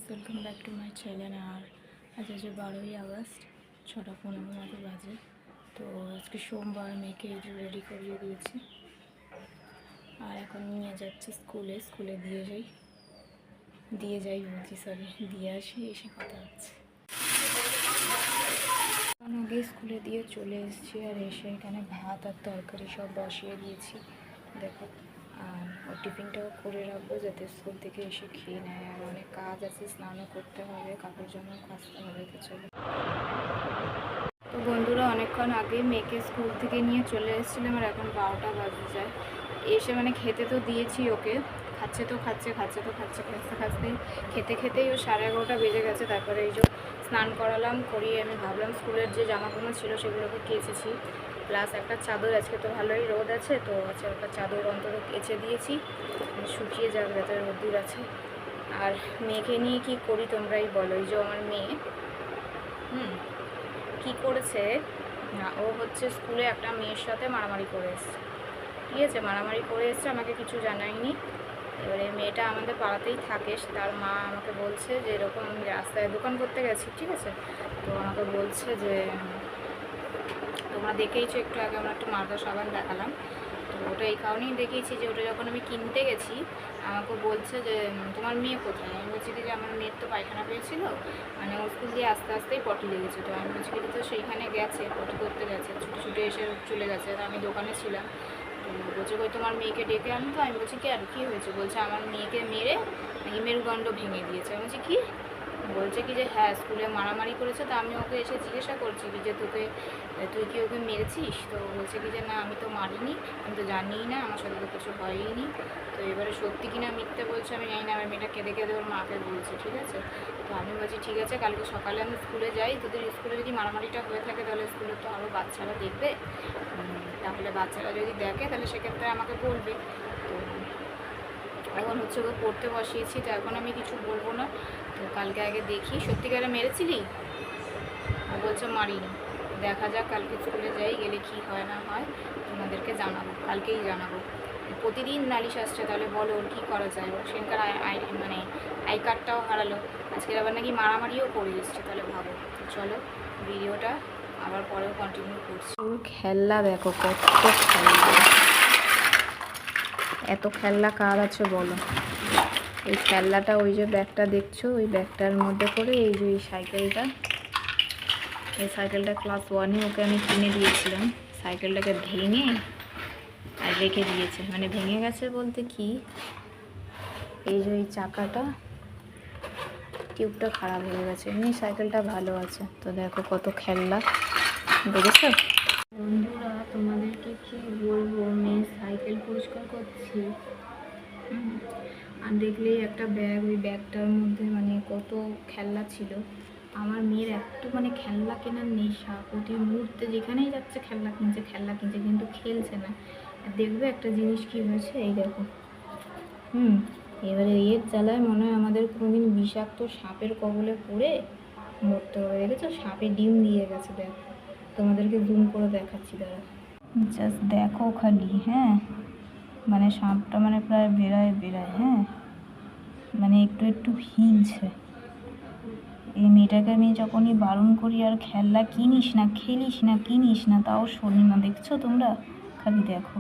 Welcome back to my channel. আর আজ আছে 12ই আগস্ট, 6:15 মতো বাজে। তো আজকে সোমবার, মেয়েকে রেডি করিয়ে দিয়েছি আর এখন নিয়ে যাচ্ছি স্কুলে দিয়ে যাই দিয়ে আসি, এসে কথা হচ্ছে। আগে স্কুলে দিয়ে চলে এসেছি আর এসে এখানে ভাত আর তরকারি সব বসিয়ে দিয়েছি, দেখো। আর ওর টিফিনটাও করে রাখবো যাতে স্কুল থেকে এসে খেয়ে নেয়। আর অনেক কাজ আছে, স্নানও করতে হবে, কাপড় জামা কাচতে হবে। তো চলো। তো বন্ধুরা, অনেকক্ষণ আগে মেয়েকে স্কুল থেকে নিয়ে চলে এসেছিলাম আর এখন 12টা বাজে যায়। এসে খেতে তো দিয়েছি ওকে, খাচ্ছে খেতেই ও 11:30 বেজে গেছে। তারপরে এই যে স্নান করালাম, করিয়ে আমি ভাবলাম স্কুলের যে জামাগুলো ছিল সেগুলোকে কেচেছি, প্লাস একটা চাদর, আজকে তো ভালোই রোদ আছে, তো একটা চাদর অন্তত কেচে দিয়েছি, শুকিয়ে যাবে, যাতে রোদ্দুর আছে। আর মেয়েকে নিয়ে কি করি তোমরাই বলো। এই যে আমার মেয়ে কি করেছে না, ও হচ্ছে স্কুলে একটা মেয়ের সাথে মারামারি করে এসছে, ঠিক আছে। মারামারি করে এসছে, আমাকে কিছু জানায়নি। এবারে মেয়েটা আমাদের পাড়াতেই থাকে, তার মা আমাকে বলছে যে এরকম আমি রাস্তায় দোকান করতে গেছি, ঠিক আছে। তো আমাকে বলছে যে তোমরা দেখেইছো একটু আগে আমরা একটু মারদা সাবান দেখালাম, তো ওটা এই কারণেই দেখিয়েছি যে ওটা যখন আমি কিনতে গেছি আমাকে বলছে যে তোমার মেয়ে কোথায়। আমি বলছি কি যে আমার মেয়ের তো পায়খানা পেয়েছিল, ওর স্কুল দিয়ে আস্তে আস্তেই পটি লেগেছে। তো আমি বলছি কি তো সেইখানে গেছে, পটি করতে গেছে, ছুটে এসে চলে গেছে। তো আমি দোকানে ছিলাম, তো বলছে কই তোমার মেয়েকে ডেকে আনো। তো আমি বলছি কি আর কী হয়েছে। বলছে আমার মেয়েকে মেরে মেরুদণ্ড ভেঙে দিয়েছে। আমি বলছি কি, বলছে কি যে হ্যাঁ স্কুলে মারামারি করেছে। তো আমি ওকে এসে জিজ্ঞাসা করছি কি যে তুই কি ওকে মেরেছিস। তো বলছে কি যে না আমি তো মারিনি, আমি তো জানিই না, আমার সাথে তো কিছু হয়ইনি। তো এবারে সত্যি কিনা মিথ্যে বলছে আমি জানি না। আমার মেয়েটা কেঁদে ওর মাকে বলছে, ঠিক আছে। তো আমি বলছি ঠিক আছে, কালকে সকালে আমি স্কুলে যাই, তোদের স্কুলে যদি মারামারিটা হয়ে থাকে তাহলে স্কুলে তো আরও বাচ্চারা দেখবে, তাহলে বাচ্চারা যদি দেখে তাহলে সেক্ষেত্রে আমাকে বলবে। তো এখন হচ্ছে ওকে পড়তে বসিয়েছি, তো এখন আমি কিছু বলবো না। তো কালকে আগে দেখি সত্যিকারে মেরেছিলি। বলছে মারিনি। দেখা যাক, কালকে স্কুলে যাই, গেলে কি হয় না হয় তোমাদেরকে জানাবো, কালকেই জানাবো। প্রতিদিন নালিশ আসছে, তাহলে বলো ওর কী করা যায়। ওর সেখানকার আই কার্ডটাও হারালো, আজকের আবার নাকি মারামারিও করে এসছে, তাহলে ভাবো। চলো ভিডিওটা আবার পরেও কন্টিনিউ করছি। ওর খেলনা দেখো, কত খেলনা, এত খেলনা কার আছে বলো। এই খেলনাটা, ওই যে ব্যাগটা দেখছো, ওই ব্যাগটার মধ্যে করে এই যে এই সাইকেলটা ক্লাস 1-এ ওকে আমি কিনে দিয়েছিলাম। সাইকেলটাকে ভেঙে আর রেখে দিয়েছে, ভেঙে গেছে বলতে কি, এই যে এই চাকাটা, টিউবটা খারাপ হয়ে গেছে, এমনি সাইকেলটা ভালো আছে। তো দেখো কত খেলনা, দেখেছো বন্ধুরা। তোমাদেরকে কি বলবো, মেয়ে সাইকেল পরিষ্কার করছি আর দেখলেই একটা ব্যাগ, ওই ব্যাগটার মধ্যে কত খেলনা ছিল। আমার মেয়ের এত খেলনা কেনার নেশা, প্রতি মুহূর্তে যেখানেই যাচ্ছে খেলনা কিনছে, কিন্তু খেলছে না। আর দেখবে একটা জিনিস কি হয়েছে, এই দেখো। এবারে এর জ্বালায় মনে হয় আমাদের কোনোদিন বিষাক্ত সাপের কবলে পড়ে মরতে হবে। দেখেছো, সাপে ডিম দিয়ে গেছে, দেখো। তোমাদেরকে জুম করে দেখাচ্ছি, দাঁড়া, জাস্ট দেখো খালি। হ্যাঁ, সাপটা প্রায় বেড়ায়, হ্যাঁ, একটু হিলছে। এই মেয়েটাকে আমি যখনই বারণ করি আর খেলনা কিনিস না, খেলিস না, কিনিস না, তাও শোনে না। দেখছো তোমরা, খালি দেখো।